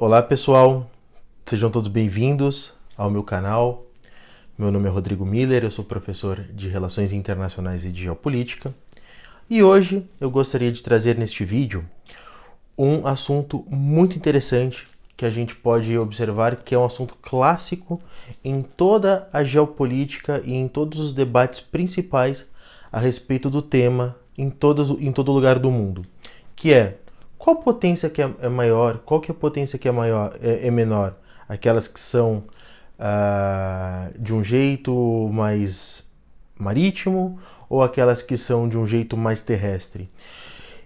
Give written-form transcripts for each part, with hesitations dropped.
Olá pessoal, sejam todos bem-vindos ao meu canal. Meu nome é Rodrigo Miller, eu sou professor de Relações Internacionais e de Geopolítica. E hoje eu gostaria de trazer neste vídeo um assunto muito interessante que a gente pode observar que é um assunto clássico em toda a geopolítica e em todos os debates principais a respeito do tema em todo lugar do mundo, que é: qual potência que é maior? Qual que é a potência que é menor? Aquelas que são de um jeito mais marítimo ou aquelas que são de um jeito mais terrestre?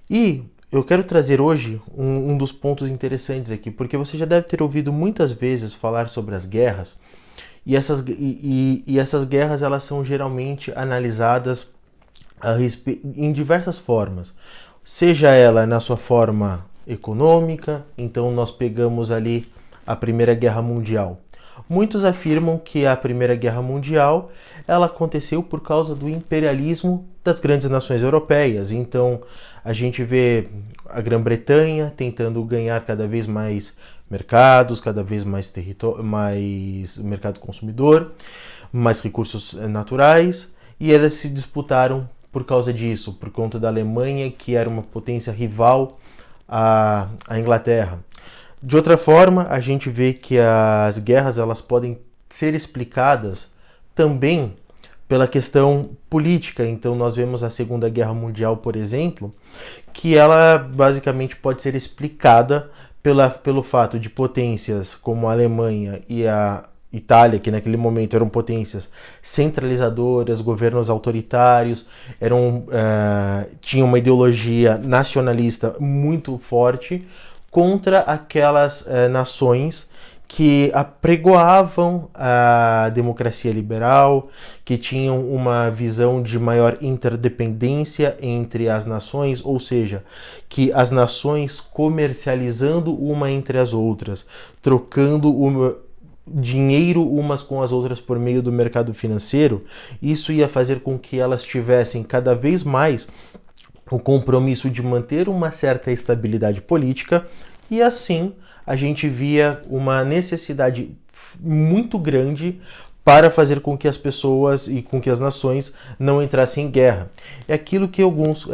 E eu quero trazer hoje um dos pontos interessantes aqui, porque você já deve ter ouvido muitas vezes falar sobre as guerras, e essas guerras elas são geralmente analisadas em diversas formas. Seja ela na sua forma econômica, então nós pegamos ali a Primeira Guerra Mundial. Muitos afirmam que a Primeira Guerra Mundial ela aconteceu por causa do imperialismo das grandes nações europeias. Então a gente vê a Grã-Bretanha tentando ganhar cada vez mais mercados, cada vez mais mercado consumidor, mais recursos naturais, e elas se disputaram por causa disso, por conta da Alemanha, que era uma potência rival à Inglaterra. De outra forma, a gente vê que as guerras elas podem ser explicadas também pela questão política. Então nós vemos a Segunda Guerra Mundial, por exemplo, que ela basicamente pode ser explicada pelo fato de potências como a Alemanha e a Itália, que naquele momento eram potências centralizadoras, governos autoritários, tinham uma ideologia nacionalista muito forte contra aquelas nações que apregoavam a democracia liberal, que tinham uma visão de maior interdependência entre as nações, ou seja, que as nações comercializando uma entre as outras, trocando dinheiro umas com as outras por meio do mercado financeiro, isso ia fazer com que elas tivessem cada vez mais o compromisso de manter uma certa estabilidade política, e assim a gente via uma necessidade muito grande para fazer com que as pessoas e com que as nações não entrassem em guerra. É aquilo que alguns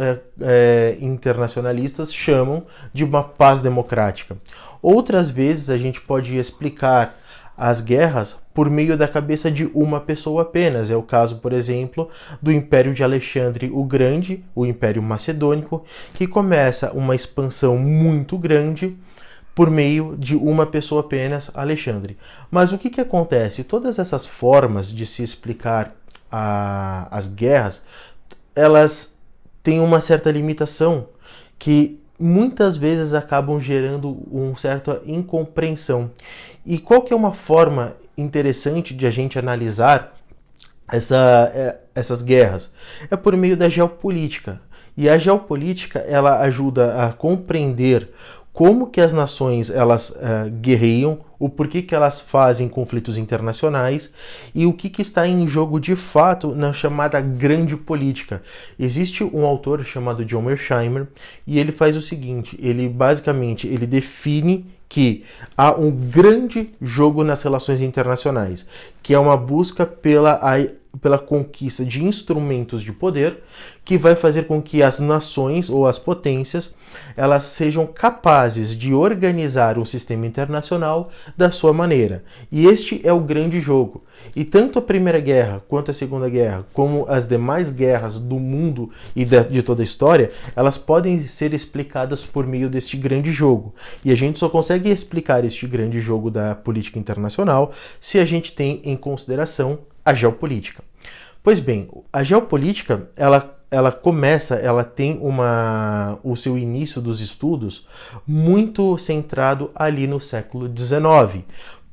internacionalistas chamam de uma paz democrática. Outras vezes a gente pode explicar as guerras por meio da cabeça de uma pessoa apenas. É o caso, por exemplo, do Império de Alexandre o Grande, o Império Macedônico, que começa uma expansão muito grande por meio de uma pessoa apenas, Alexandre. Mas o que acontece? Todas essas formas de se explicar as guerras, elas têm uma certa limitação que muitas vezes acabam gerando uma certa incompreensão. E qual que é uma forma interessante de a gente analisar essas guerras? É por meio da geopolítica. E a geopolítica ela ajuda a compreender como que as nações elas guerreiam, o porquê que elas fazem conflitos internacionais e o que está em jogo de fato na chamada grande política. Existe um autor chamado John Mearsheimer e ele faz o seguinte: ele basicamente define que há um grande jogo nas relações internacionais, que é uma busca pela conquista de instrumentos de poder que vai fazer com que as nações ou as potências elas sejam capazes de organizar um sistema internacional da sua maneira. E este é o grande jogo. E tanto a Primeira Guerra, quanto a Segunda Guerra, como as demais guerras do mundo e de toda a história, elas podem ser explicadas por meio deste grande jogo. E a gente só consegue explicar este grande jogo da política internacional se a gente tem em consideração a geopolítica. Pois bem, a geopolítica, ela tem o seu início dos estudos muito centrado ali no século XIX.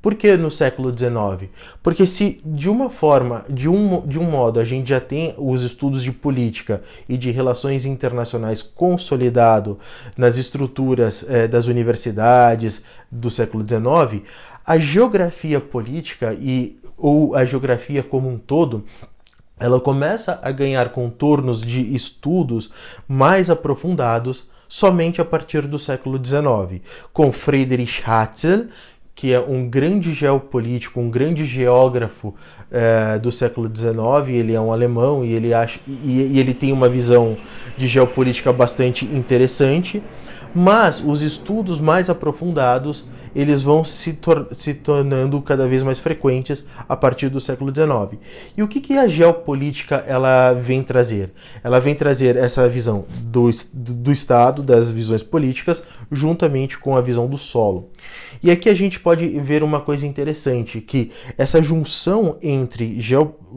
Por que no século XIX? Porque se de uma forma, de um modo, a gente já tem os estudos de política e de relações internacionais consolidado nas estruturas das universidades do século XIX, a geografia política ou a geografia como um todo, ela começa a ganhar contornos de estudos mais aprofundados somente a partir do século XIX, com Friedrich Hatzel, que é um grande geopolítico, um grande geógrafo do século XIX. Ele é um alemão e ele tem uma visão de geopolítica bastante interessante, mas os estudos mais aprofundados eles vão se tornando cada vez mais frequentes a partir do século XIX. E o que a geopolítica ela vem trazer? Ela vem trazer essa visão do Estado, das visões políticas, juntamente com a visão do solo. E aqui a gente pode ver uma coisa interessante, que essa junção entre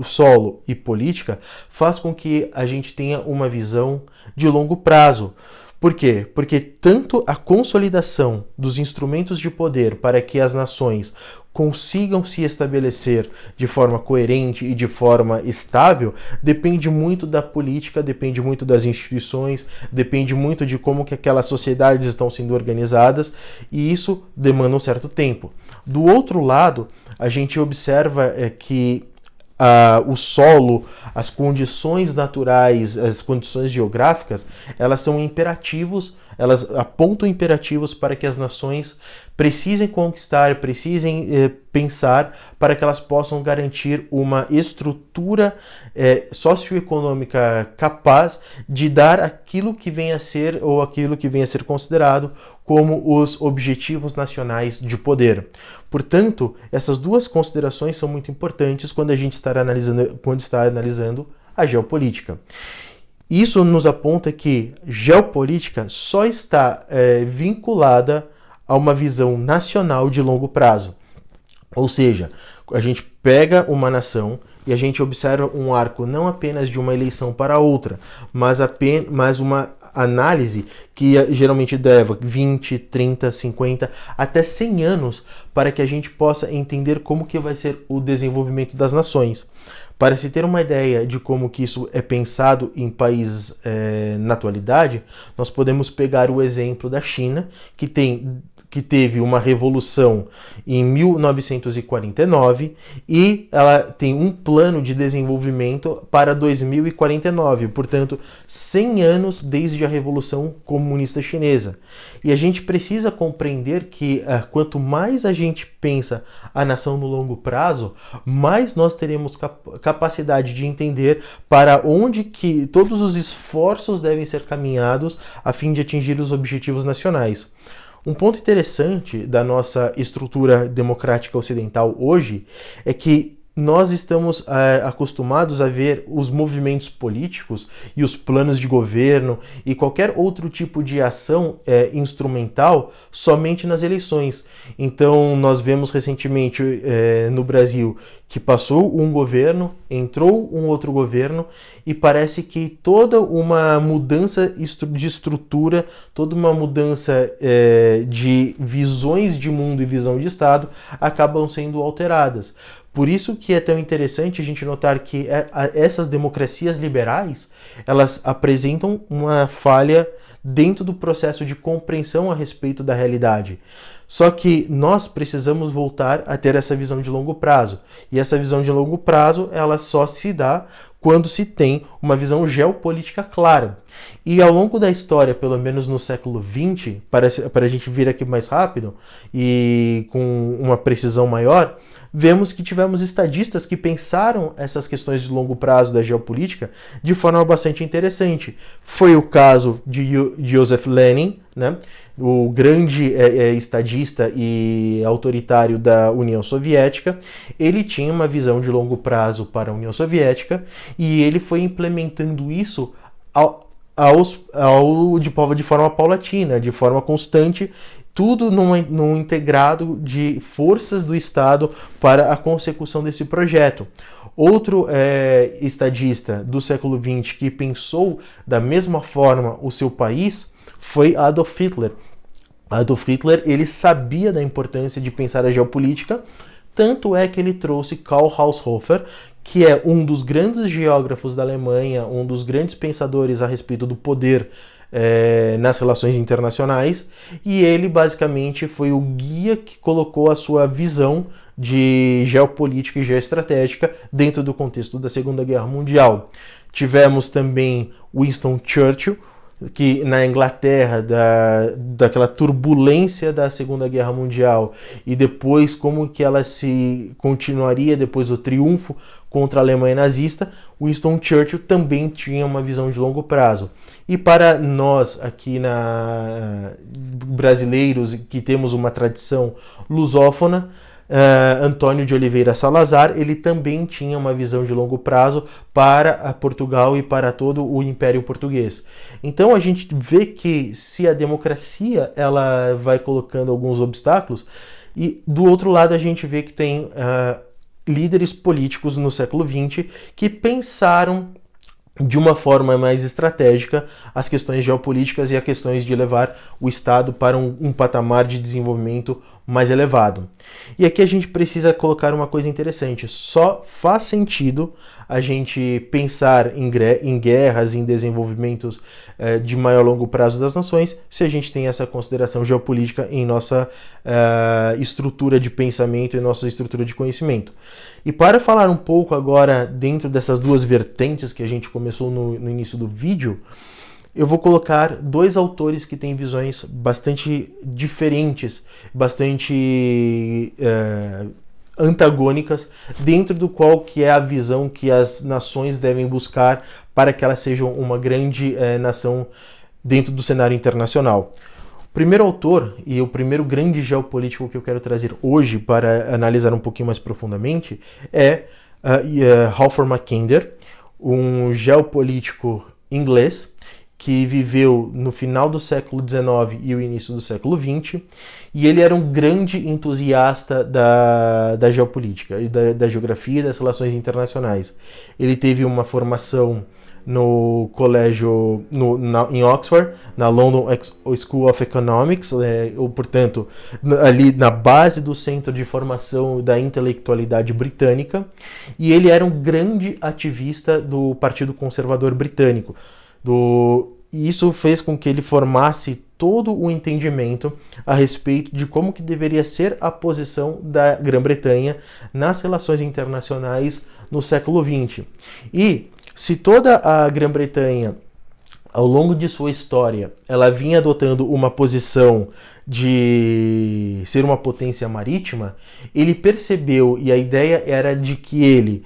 solo e política faz com que a gente tenha uma visão de longo prazo. Por quê? Porque tanto a consolidação dos instrumentos de poder para que as nações consigam se estabelecer de forma coerente e de forma estável depende muito da política, depende muito das instituições, depende muito de como que aquelas sociedades estão sendo organizadas, e isso demanda um certo tempo. Do outro lado, a gente observa que o solo, as condições naturais, as condições geográficas, elas são imperativos, elas apontam imperativos para que as nações precisem conquistar, precisem pensar para que elas possam garantir uma estrutura socioeconômica capaz de dar aquilo que venha a ser ou aquilo que venha a ser considerado como os objetivos nacionais de poder. Portanto, essas duas considerações são muito importantes quando a gente está analisando a geopolítica. Isso nos aponta que geopolítica só está vinculada a uma visão nacional de longo prazo. Ou seja, a gente pega uma nação e a gente observa um arco não apenas de uma eleição para outra, mas uma análise que geralmente leva 20, 30, 50, até 100 anos para que a gente possa entender como que vai ser o desenvolvimento das nações. Para se ter uma ideia de como que isso é pensado em países na atualidade, nós podemos pegar o exemplo da China, que teve uma revolução em 1949 e ela tem um plano de desenvolvimento para 2049, portanto, 100 anos desde a Revolução Comunista Chinesa. E a gente precisa compreender que quanto mais a gente pensa a nação no longo prazo, mais nós teremos capacidade de entender para onde que todos os esforços devem ser caminhados a fim de atingir os objetivos nacionais. Um ponto interessante da nossa estrutura democrática ocidental hoje é que nós estamos acostumados a ver os movimentos políticos e os planos de governo e qualquer outro tipo de ação instrumental somente nas eleições. Então, nós vemos recentemente no Brasil que passou um governo, entrou um outro governo e parece que toda uma mudança de estrutura, toda uma mudança de visões de mundo e visão de Estado acabam sendo alteradas. Por isso que é tão interessante a gente notar que essas democracias liberais, elas apresentam uma falha dentro do processo de compreensão a respeito da realidade. Só que nós precisamos voltar a ter essa visão de longo prazo. E essa visão de longo prazo, ela só se dá quando se tem uma visão geopolítica clara. E ao longo da história, pelo menos no século XX, para a gente vir aqui mais rápido e com uma precisão maior, vemos que tivemos estadistas que pensaram essas questões de longo prazo da geopolítica de forma bastante interessante. Foi o caso de Joseph Lenin, né? O grande estadista e autoritário da União Soviética. Ele tinha uma visão de longo prazo para a União Soviética e ele foi implementando isso de forma paulatina, de forma constante, tudo num integrado de forças do Estado para a consecução desse projeto. Outro estadista do século XX que pensou da mesma forma o seu país foi Adolf Hitler. Adolf Hitler, ele sabia da importância de pensar a geopolítica, tanto é que ele trouxe Karl Haushofer, que é um dos grandes geógrafos da Alemanha, um dos grandes pensadores a respeito do poder nas relações internacionais, e ele basicamente foi o guia que colocou a sua visão de geopolítica e geoestratégica dentro do contexto da Segunda Guerra Mundial. Tivemos também Winston Churchill, que na Inglaterra, daquela turbulência da Segunda Guerra Mundial, e depois como que ela se continuaria depois do triunfo contra a Alemanha nazista, Winston Churchill também tinha uma visão de longo prazo. E para nós aqui brasileiros que temos uma tradição lusófona, Antônio de Oliveira Salazar, ele também tinha uma visão de longo prazo para Portugal e para todo o Império Português. Então a gente vê que se a democracia ela vai colocando alguns obstáculos, e do outro lado a gente vê que tem líderes políticos no século XX que pensaram de uma forma mais estratégica as questões geopolíticas e as questões de levar o Estado para um patamar de desenvolvimento mais elevado. E aqui a gente precisa colocar uma coisa interessante: só faz sentido a gente pensar em guerras, em desenvolvimentos de maior longo prazo das nações, se a gente tem essa consideração geopolítica em nossa estrutura de pensamento e nossa estrutura de conhecimento. E para falar um pouco agora dentro dessas duas vertentes que a gente começou no início do vídeo, eu vou colocar dois autores que têm visões bastante diferentes, bastante antagônicas, dentro do qual que é a visão que as nações devem buscar para que elas sejam uma grande nação dentro do cenário internacional. O primeiro autor e o primeiro grande geopolítico que eu quero trazer hoje para analisar um pouquinho mais profundamente é Halford Mackinder, um geopolítico inglês que viveu no final do século XIX e o início do século XX, e ele era um grande entusiasta da geopolítica, da geografia e das relações internacionais. Ele teve uma formação no colégio em Oxford, na London School of Economics, ou portanto ali na base do centro de formação da intelectualidade britânica, e ele era um grande ativista do Partido Conservador Britânico. E isso fez com que ele formasse todo o entendimento a respeito de como que deveria ser a posição da Grã-Bretanha nas relações internacionais no século XX. E se toda a Grã-Bretanha, ao longo de sua história, ela vinha adotando uma posição de ser uma potência marítima, ele percebeu, e a ideia era de que ele,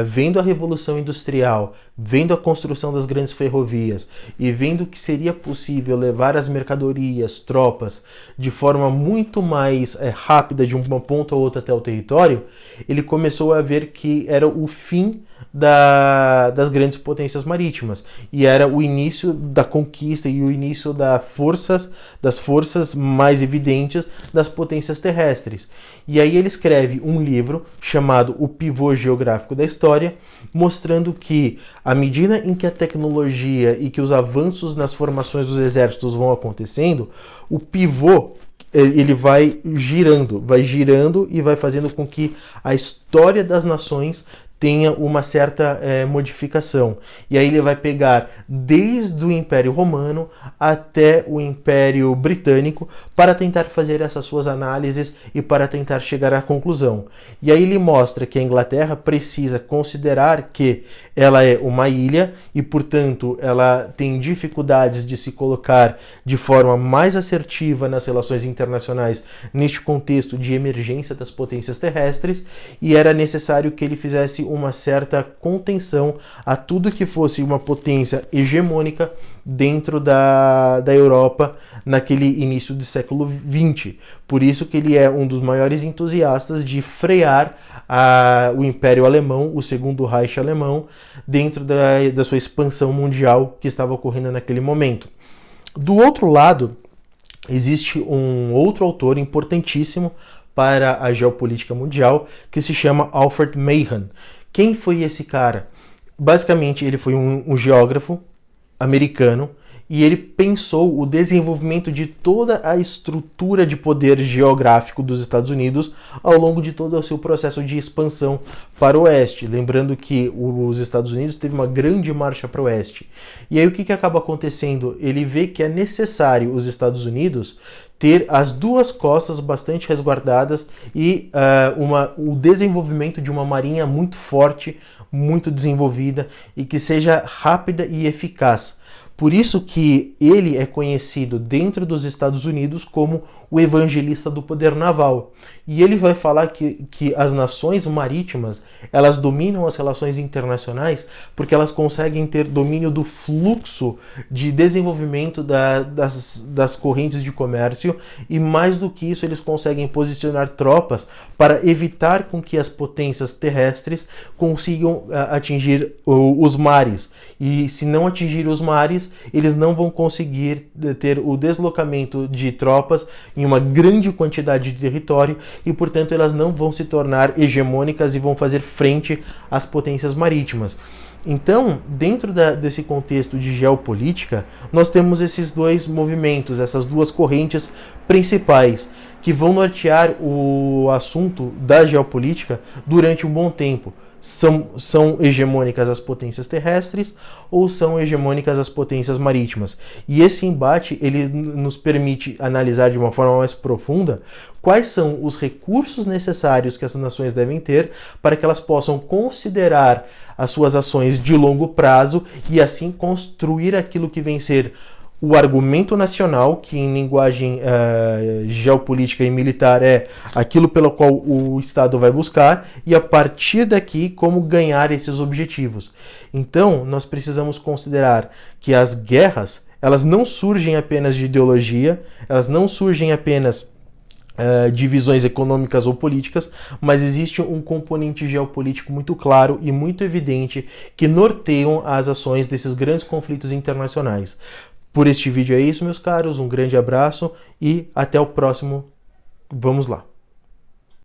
vendo a Revolução Industrial, vendo a construção das grandes ferrovias e vendo que seria possível levar as mercadorias, tropas, de forma muito mais rápida de uma ponta a outra até o território, ele começou a ver que era o fim das grandes potências marítimas, e era o início da conquista e o início das forças mais evidentes das potências terrestres. E aí ele escreve um livro chamado O Pivô Geográfico da História, mostrando que à medida em que a tecnologia e que os avanços nas formações dos exércitos vão acontecendo, o pivô ele vai girando e vai fazendo com que a história das nações tenha uma certa modificação. E aí ele vai pegar desde o Império Romano até o Império Britânico para tentar fazer essas suas análises e para tentar chegar à conclusão. E aí ele mostra que a Inglaterra precisa considerar que ela é uma ilha e, portanto, ela tem dificuldades de se colocar de forma mais assertiva nas relações internacionais neste contexto de emergência das potências terrestres, e era necessário que ele fizesse uma certa contenção a tudo que fosse uma potência hegemônica dentro da Europa naquele início do século XX. Por isso que ele é um dos maiores entusiastas de frear o Império Alemão, o Segundo Reich alemão, dentro da sua expansão mundial que estava ocorrendo naquele momento. Do outro lado, existe um outro autor importantíssimo para a geopolítica mundial que se chama Alfred Mahan. Quem foi esse cara? Basicamente, ele foi um geógrafo americano e ele pensou o desenvolvimento de toda a estrutura de poder geográfico dos Estados Unidos ao longo de todo o seu processo de expansão para o oeste. Lembrando que os Estados Unidos teve uma grande marcha para o oeste. E aí o que acaba acontecendo? Ele vê que é necessário os Estados Unidos ter as duas costas bastante resguardadas e o desenvolvimento de uma marinha muito forte, muito desenvolvida e que seja rápida e eficaz. Por isso que ele é conhecido dentro dos Estados Unidos como o evangelista do poder naval. E ele vai falar que as nações marítimas, elas dominam as relações internacionais porque elas conseguem ter domínio do fluxo de desenvolvimento das correntes de comércio, e mais do que isso, eles conseguem posicionar tropas para evitar com que as potências terrestres consigam atingir os mares. E se não atingir os mares, eles não vão conseguir ter o deslocamento de tropas em uma grande quantidade de território e, portanto, elas não vão se tornar hegemônicas e vão fazer frente às potências marítimas. Então, dentro desse contexto de geopolítica, nós temos esses dois movimentos, essas duas correntes principais, que vão nortear o assunto da geopolítica durante um bom tempo. São hegemônicas as potências terrestres ou são hegemônicas as potências marítimas? E esse embate ele nos permite analisar de uma forma mais profunda quais são os recursos necessários que essas nações devem ter para que elas possam considerar as suas ações de longo prazo e assim construir aquilo que vem ser o argumento nacional, que em linguagem geopolítica e militar é aquilo pelo qual o Estado vai buscar, e a partir daqui como ganhar esses objetivos. Então, nós precisamos considerar que as guerras, elas não surgem apenas de ideologia, elas não surgem apenas de visões econômicas ou políticas, mas existe um componente geopolítico muito claro e muito evidente que norteiam as ações desses grandes conflitos internacionais. Por este vídeo é isso, meus caros, um grande abraço e até o próximo. Vamos lá!